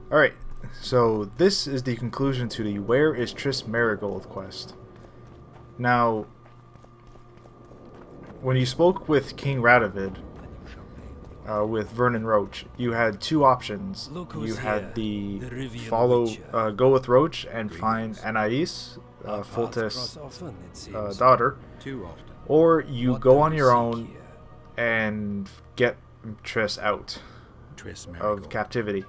Alright, so this is the conclusion to the Where is Triss Merigold quest. Now, when you spoke with King Radovid, with Vernon Roche, you had two options. You had the go with Roche and find Anais, Foltest's daughter, or you go on your own and get Triss out of captivity.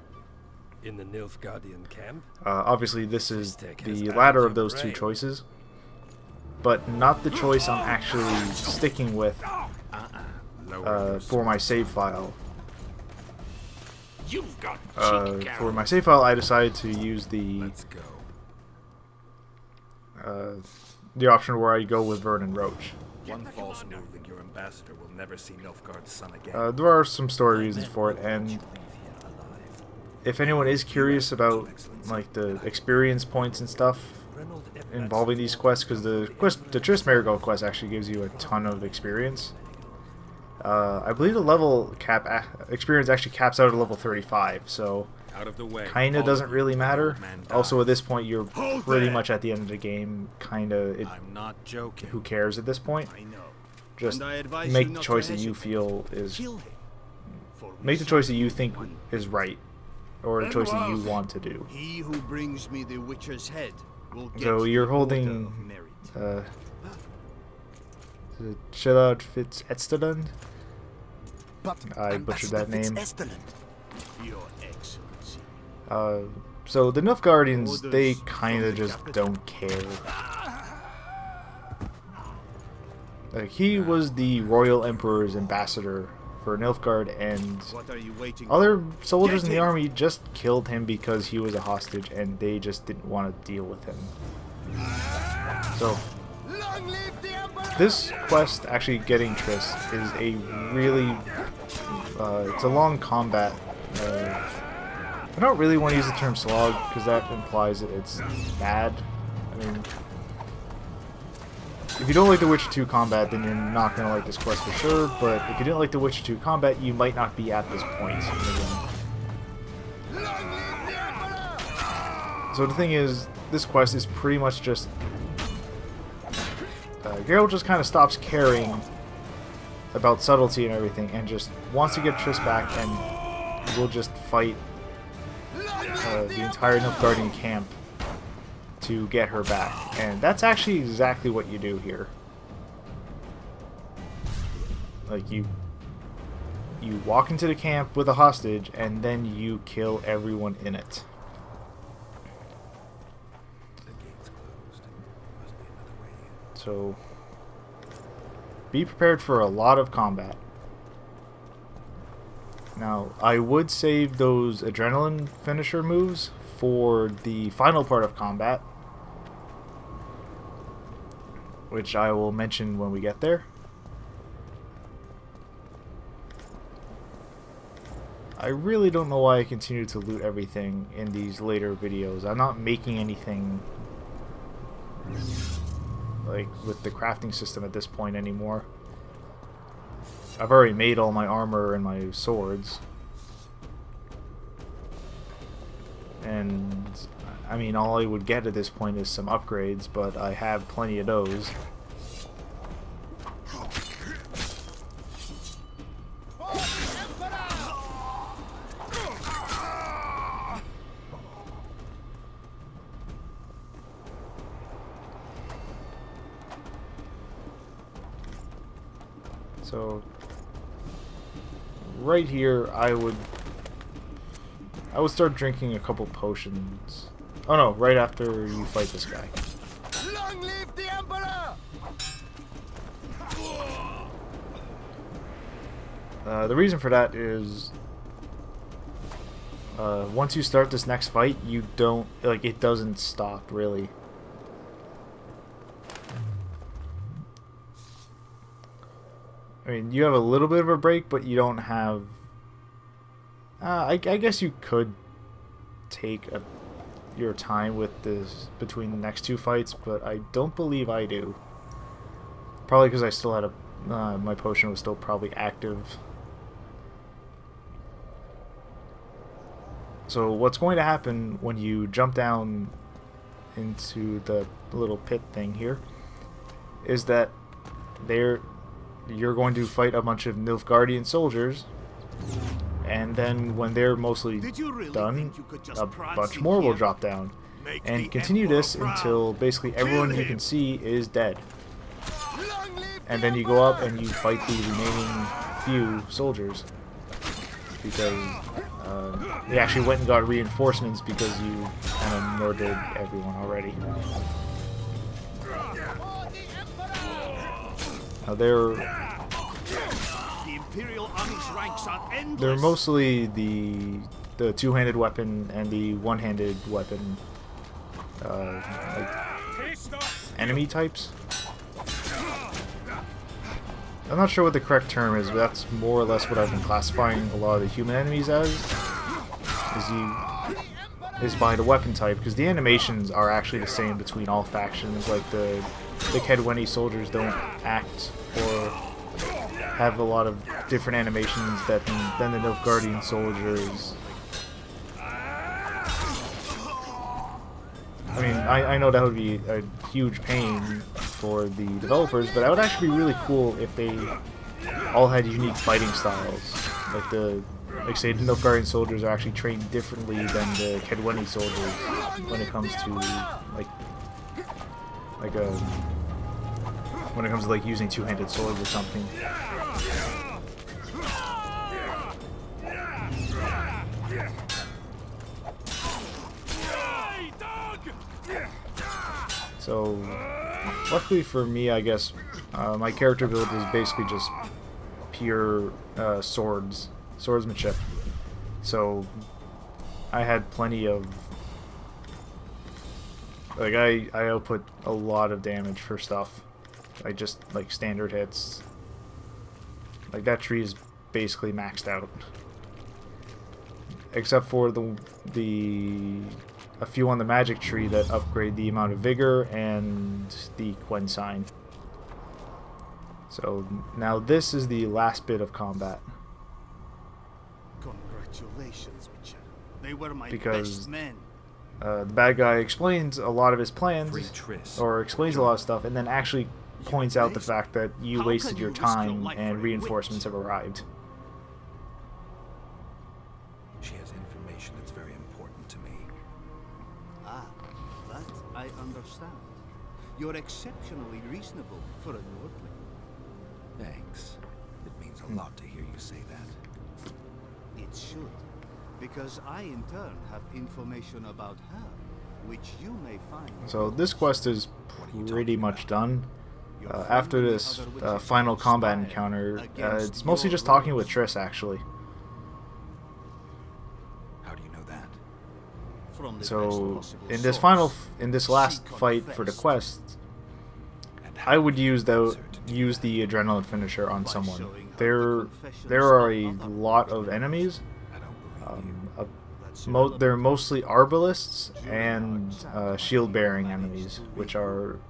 In the Nilfgaardian camp? Obviously, this is the latter of those two choices, but not the choice I'm actually sticking with for my save file. For my save file, I decided to use the option where I go with Vernon Roche. One false move and your ambassador will never see Nilfgaard's son again. There are some story reasons for it, and if anyone is curious about like the experience points and stuff involving these quests, because the Triss Merigold quest actually gives you a ton of experience. I believe the level cap experience actually caps out at level 35, so kinda doesn't really matter. Also, at this point, you're pretty much at the end of the game. I'm not joking. Who cares at this point? Just make the choice that you feel is make the choice that you think is right, or the choice that you want to do. He who brings me the Witcher's head will get So you're holding Shillard Fitzestland. I butchered that name. Your Excellency. So the Nilfgaardians, they kinda just don't care. Like, he was the royal emperor's ambassador for Nilfgaard, and other soldiers in the army just killed him because he was a hostage, and they just didn't want to deal with him. So this quest, actually getting Triss, is a really it's a long combat. I don't really want to use the term slog because that implies that it's bad. I mean, if you don't like The Witcher 2 combat, then you're not going to like this quest for sure, but if you didn't like The Witcher 2 combat, you might not be at this point in the game. So the thing is, this quest is pretty much just Geralt just kind of stops caring about subtlety and everything, and just wants to get Triss back, and will just fight the entire Nilfgaardian camp to get her back. And that's actually exactly what you do here. Like, you walk into the camp with a hostage, and then you kill everyone in it. So be prepared for a lot of combat. Now, I would save those adrenaline finisher moves for the final part of combat, which I will mention when we get there. I really don't know why I continue to loot everything in these later videos. I'm not making anything like with the crafting system at this point anymore. I've already made all my armor and my swords, and I mean, all I would get at this point is some upgrades, but I have plenty of those. So right here, I would start drinking a couple potions. Oh no, right after you fight this guy. Long live the Emperor! The reason for that is once you start this next fight, you don't, like, it doesn't stop really. I mean, you have a little bit of a break, but you don't have... I guess you could take your time with this between the next two fights, but I don't believe I do. Probably because I still had my potion was still probably active. So what's going to happen when you jump down into the little pit thing here is that you're going to fight a bunch of Nilfgaardian soldiers, and then when they're mostly done, a bunch more will drop down. And continue this until basically everyone you can see is dead. And then you go up and you fight the remaining few soldiers. Because they actually went and got reinforcements because you kind of murdered everyone already. Now they're mostly the two-handed weapon and the one-handed weapon like enemy types. I'm not sure what the correct term is, but that's more or less what I've been classifying a lot of the human enemies as. Is by the weapon type, because the animations are actually the same between all factions. Like the Kedwenny soldiers don't act or have a lot of different animations than the Nilfgaardian soldiers. I mean, I know that would be a huge pain for the developers, but that would actually be really cool if they all had unique fighting styles. Like say the Nilfgaardian soldiers are actually trained differently than the Kedwenny soldiers when it comes to like using two-handed swords or something. So, luckily for me, I guess, my character build is basically just pure swordsmanship. So, I had plenty of... Like, I output a lot of damage for stuff. I just, like, standard hits. Like, that tree is basically maxed out. Except for a few on the magic tree that upgrade the amount of vigor and the Quen sign. So now this is the last bit of combat. Congratulations, Witcher. They were my Because best men. The bad guy explains a lot of his plans, Free Triss. or explains a lot of stuff, and then actually points out the fact that you wasted your time and reinforcements have arrived. She has information that's very important to me. Ah, that I understand. You're exceptionally reasonable for an Nordling. Thanks. It means a lot to hear you say that. It should, because I in turn have information about her, which you may find. So this quest is pretty much done. After this final combat encounter, it's mostly just talking with Triss, actually. How do you know that? From the best So possible in this last fight for the quest, I would use the adrenaline finisher on someone. There are a lot of enemies. They're mostly arbalists and shield-bearing enemies, which are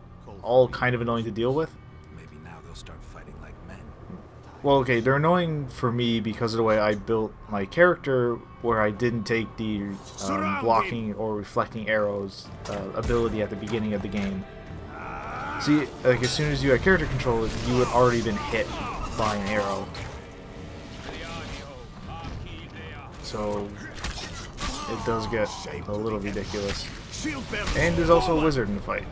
all kind of annoying to deal with. Maybe now they'll start fighting like men. Well, okay, they're annoying for me because of the way I built my character, where I didn't take the blocking or reflecting arrows ability at the beginning of the game. See, like as soon as you had character control, you had already been hit by an arrow. So it does get a little ridiculous. And there's also a wizard in the fight.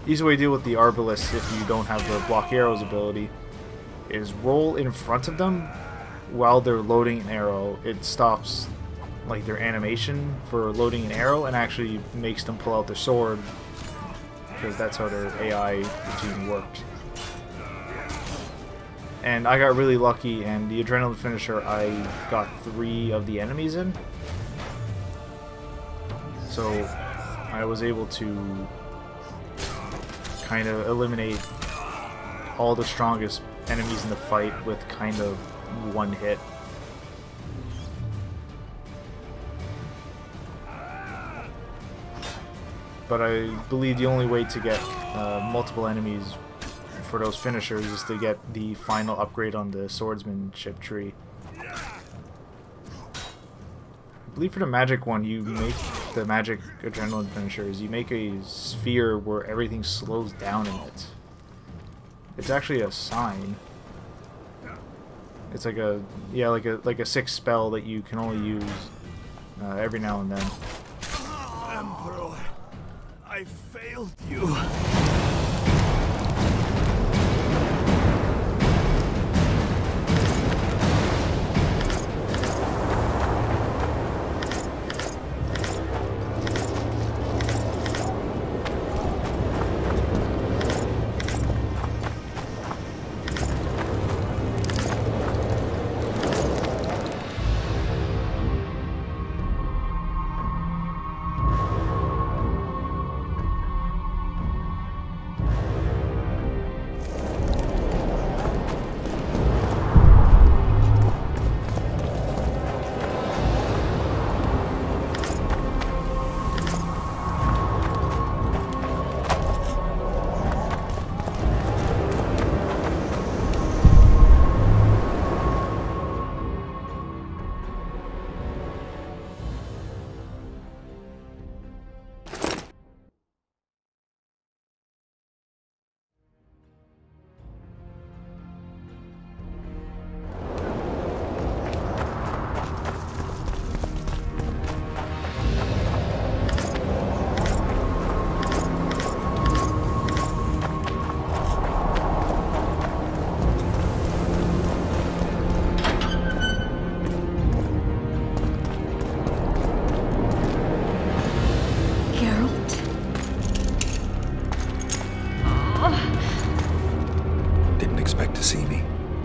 Easy way to deal with the arbalists if you don't have the block arrows ability is roll in front of them while they're loading an arrow. It stops like their animation for loading an arrow and actually makes them pull out their sword, because that's how their AI routine worked. And I got really lucky, and the adrenaline finisher, I got 3 of the enemies in. So I was able to kind of eliminate all the strongest enemies in the fight with kind of one hit. But I believe the only way to get multiple enemies for those finishers is to get the final upgrade on the swordsmanship tree. believe for the magic one, you make the magic adrenaline finishers. You make a sphere where everything slows down in it. It's actually a sign. It's like a like a 6 spell that you can only use every now and then. Emperor, I failed you.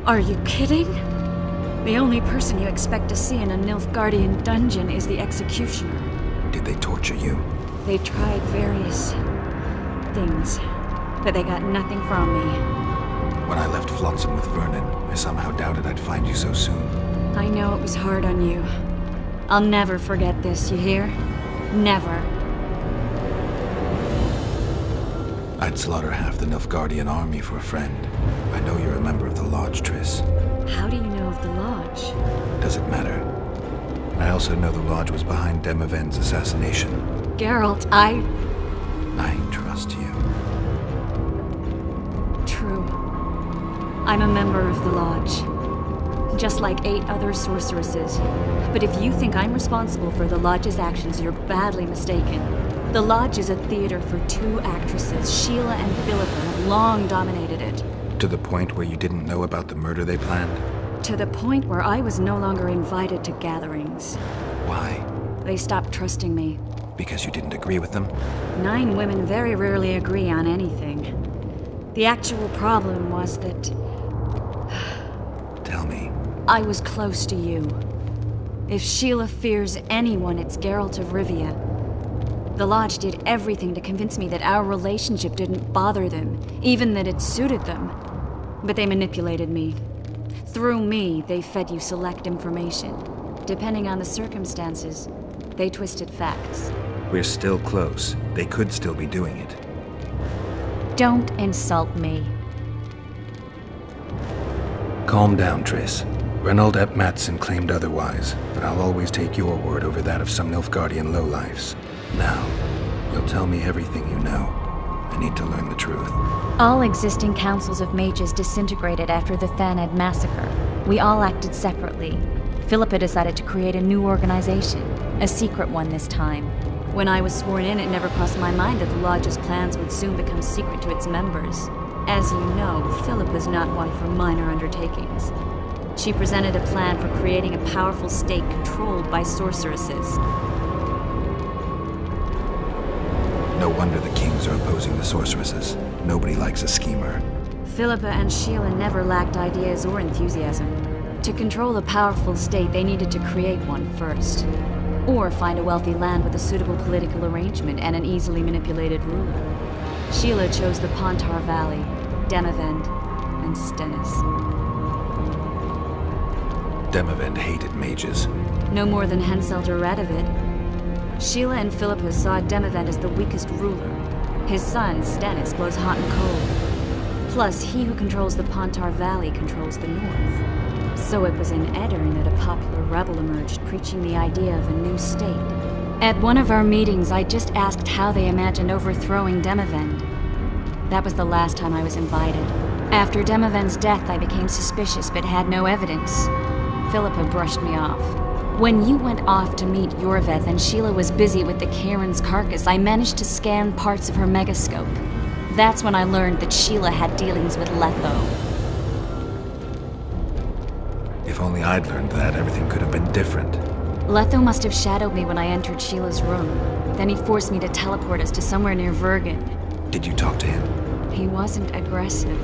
Are you kidding? The only person you expect to see in a Nilfgaardian dungeon is the executioner. Did they torture you? They tried various things, but they got nothing from me. When I left Flotsam with Vernon, I somehow doubted I'd find you so soon. I know it was hard on you. I'll never forget this, you hear? Never. I'd slaughter half the Nilfgaardian army for a friend. I know you're a member of the Lodge, Triss. How do you know of the Lodge? Does it matter? I also know the Lodge was behind Demavend's assassination. Geralt, I trust you. True. I'm a member of the Lodge. Just like 8 other sorceresses. But if you think I'm responsible for the Lodge's actions, you're badly mistaken. The Lodge is a theater for 2 actresses. Sheila and Philippa have long dominated it. To the point where you didn't know about the murder they planned? To the point where I was no longer invited to gatherings. Why? They stopped trusting me. Because you didn't agree with them? 9 women very rarely agree on anything. The actual problem was that... Tell me. I was close to you. If Sheila fears anyone, it's Geralt of Rivia. The Lodge did everything to convince me that our relationship didn't bother them, even that it suited them. But they manipulated me. Through me, they fed you select information. Depending on the circumstances, they twisted facts. We're still close. They could still be doing it. Don't insult me. Calm down, Triss. Reynold ep Matson claimed otherwise, but I'll always take your word over that of some Nilfgaardian lowlifes. Now, you'll tell me everything you know. I need to learn the truth. All existing councils of mages disintegrated after the Thanad massacre. We all acted separately. Philippa decided to create a new organization, a secret one this time. When I was sworn in, it never crossed my mind that the Lodge's plans would soon become secret to its members. As you know, Philippa's not one for minor undertakings. She presented a plan for creating a powerful state controlled by sorceresses. No wonder the kings are opposing the sorceresses. Nobody likes a schemer. Philippa and Sheila never lacked ideas or enthusiasm. To control a powerful state, they needed to create one first. Or find a wealthy land with a suitable political arrangement and an easily manipulated ruler. Sheila chose the Pontar Valley, Demavend, and Stennis. Demavend hated mages. No more than Henselt or Radovid. Sheila and Philippa saw Demavend as the weakest ruler. His son, Stennis, blows hot and cold. Plus, he who controls the Pontar Valley controls the north. So it was in Edirn that a popular rebel emerged, preaching the idea of a new state. At one of our meetings, I just asked how they imagined overthrowing Demavend. That was the last time I was invited. After Demavend's death, I became suspicious, but had no evidence. Philippa brushed me off. When you went off to meet Yorveth and Sheila was busy with the Karen's carcass, I managed to scan parts of her megascope. That's when I learned that Sheila had dealings with Letho. If only I'd learned that, everything could have been different. Letho must have shadowed me when I entered Sheila's room. Then he forced me to teleport us to somewhere near Vergen. Did you talk to him? He wasn't aggressive.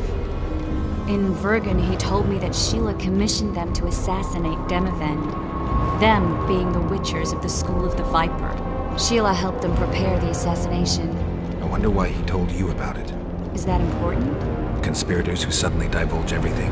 In Vergen, he told me that Sheila commissioned them to assassinate Demavend. Them being the Witchers of the School of the Viper. Sheila helped them prepare the assassination. I wonder why he told you about it. Is that important? Conspirators who suddenly divulge everything.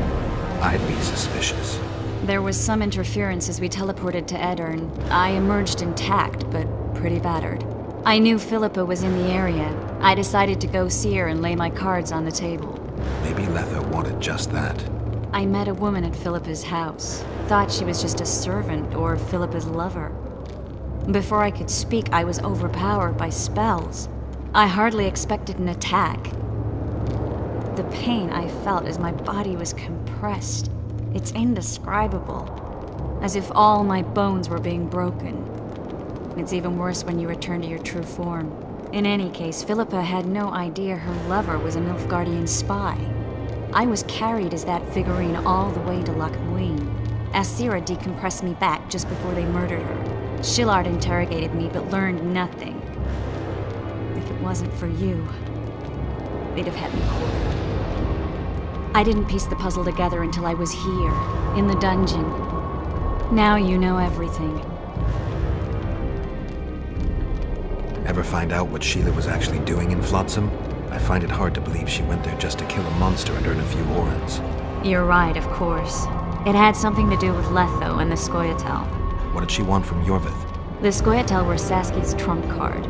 I'd be suspicious. There was some interference as we teleported to Edirn. I emerged intact, but pretty battered. I knew Philippa was in the area. I decided to go see her and lay my cards on the table. Maybe Letho wanted just that. I met a woman at Philippa's house. Thought she was just a servant or Philippa's lover. Before I could speak, I was overpowered by spells. I hardly expected an attack. The pain I felt as my body was compressed. It's indescribable. As if all my bones were being broken. It's even worse when you return to your true form. In any case, Philippa had no idea her lover was a Nilfgaardian spy. I was carried as that figurine all the way to Loch Muin. Asira decompressed me back just before they murdered her. Shillard interrogated me but learned nothing. If it wasn't for you, they'd have had me quartered. I didn't piece the puzzle together until I was here, in the dungeon. Now you know everything. Ever find out what Sheila was actually doing in Flotsam? I find it hard to believe she went there just to kill a monster and earn a few orans. You're right, of course. It had something to do with Letho and the Scoia'tael. What did she want from Yorveth? The Scoia'tael were Saskia's trump card.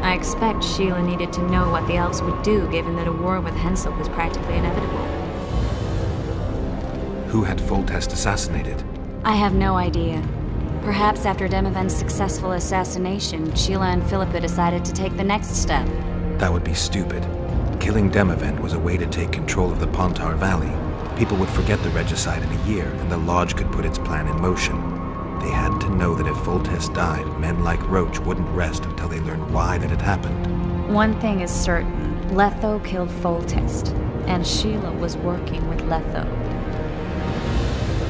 I expect Sheila needed to know what the elves would do, given that a war with Hensel was practically inevitable. Who had Foltest assassinated? I have no idea. Perhaps after Demavend's successful assassination, Sheila and Philippa decided to take the next step. That would be stupid. Killing Demavend was a way to take control of the Pontar Valley. People would forget the regicide in a year, and the Lodge could put its plan in motion. They had to know that if Foltest died, men like Roche wouldn't rest until they learned why that had happened. One thing is certain. Letho killed Foltest, and Sheila was working with Letho.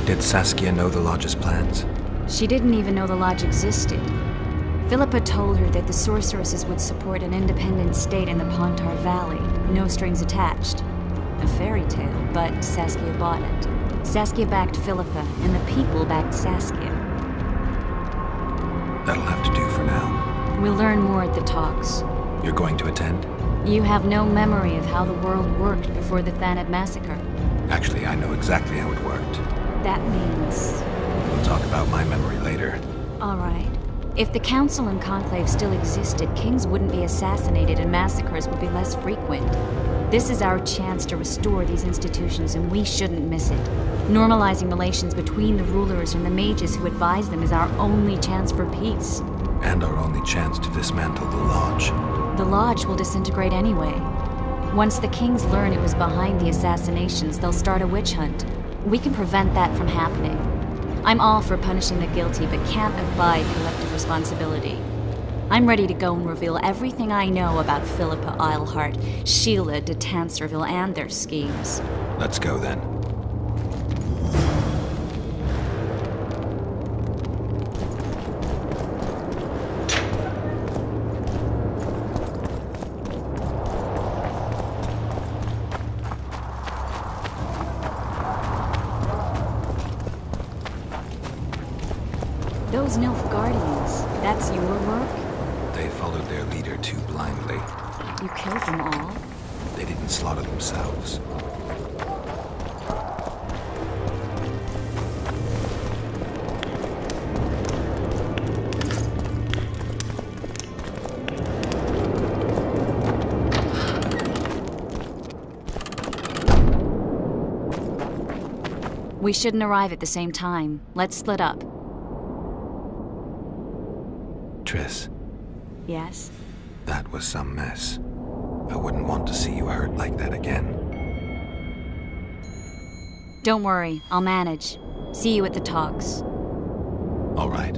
Did Saskia know the Lodge's plans? She didn't even know the Lodge existed. Philippa told her that the sorceresses would support an independent state in the Pontar Valley, no strings attached. A fairy tale, but Saskia bought it. Saskia backed Philippa, and the people backed Saskia. That'll have to do for now. We'll learn more at the talks. You're going to attend? You have no memory of how the world worked before the Thanad massacre. Actually, I know exactly how it worked. That means... We'll talk about my memory later. All right. If the Council and Conclave still existed, kings wouldn't be assassinated and massacres would be less frequent. This is our chance to restore these institutions, and we shouldn't miss it. Normalizing relations between the rulers and the mages who advise them is our only chance for peace. And our only chance to dismantle the Lodge. The Lodge will disintegrate anyway. Once the kings learn it was behind the assassinations, they'll start a witch hunt. We can prevent that from happening. I'm all for punishing the guilty, but can't abide collective responsibility. I'm ready to go and reveal everything I know about Philippa Eilhart, Sheila de Tanserville, and their schemes. Let's go then. Those Nilfgaardians, that's your work? They followed their leader too blindly. You killed them all? They didn't slaughter themselves. We shouldn't arrive at the same time. Let's split up. Triss, Yes? that was some mess. I wouldn't want to see you hurt like that again. Don't worry, I'll manage. See you at the talks. All right.